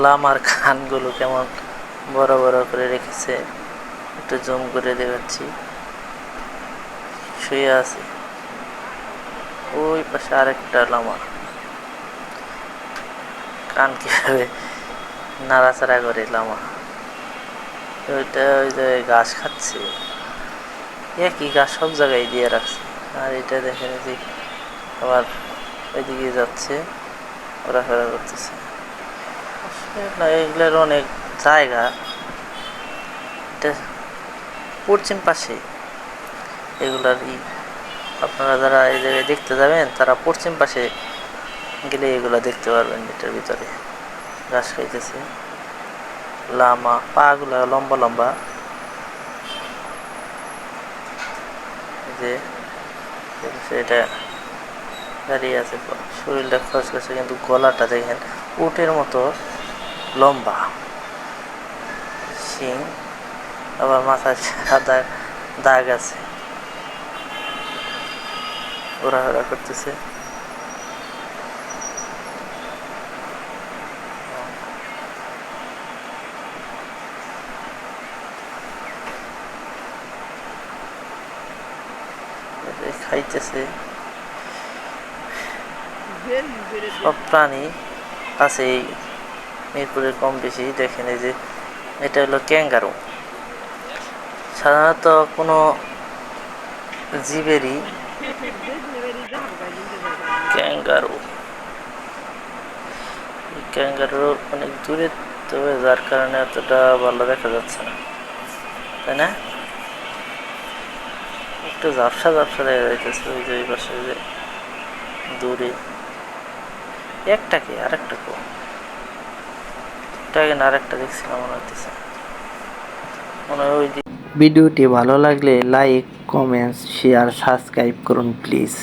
লামার কানগুলো কেমন বড় বড় করে রেখেছে, একটু জুম করে দেখাচ্ছি। শুয়ে আছে, ওই পাশে আরেকটা লামা, কান কিভাবে নাড়াচাড়া করে লামা। ওইটা ওই জায়গায় ঘাস খাচ্ছে, একই ঘাস সব জায়গায় দিয়ে রাখছে। আর এটা দেখেন যে আবার ওইদিকে যাচ্ছে, ঘোরাফেরা করতেছে। এগুলোর অনেক জায়গা, এটা পশ্চিম পাশে এগুলার আপনারা যারা এই জায়গায় দেখতে যাবেন তারা পশ্চিম পাশে গেলে এগুলা দেখতে পারবেন। এটার ভিতরে ঘাস খাইতেছে লামা, পা গুলা লম্বা লম্বা, যে এটা দাঁড়িয়ে আছে, শরীরটা খসখসে, কিন্তু গলাটা দেখেন উটের মতো লম্বা, শিং, আবার মাথায় সাদা দাগ আছে, ঘোরাফেরা করতেছে। খাইতেছে, সব প্রাণী আছে এই মিরপুরের কম বেশি। দেখেন এই যে এটা হলো ক্যাঙ্গারু, সাধারণত কোনো জীবেরই ক্যাঙ্গারু, ক্যাঙ্গারু অনেক দূরে, তবে যার কারণে এতটা ভালো দেখা যাচ্ছে না, তাই না? একটু ঝাপসা ঝাপসা দেখা যাইতেছে ওই যে ওই পাশে যে দূরে একটাকে, আরেকটা একটাকে না আরেকটা দেখছিলাম মনে হইতেছে, মনে হয় ওই। ভিডিওটি ভালো লাগলে লাইক, কমেন্টস, শেয়ার, সাবস্ক্রাইব করুন প্লিজ।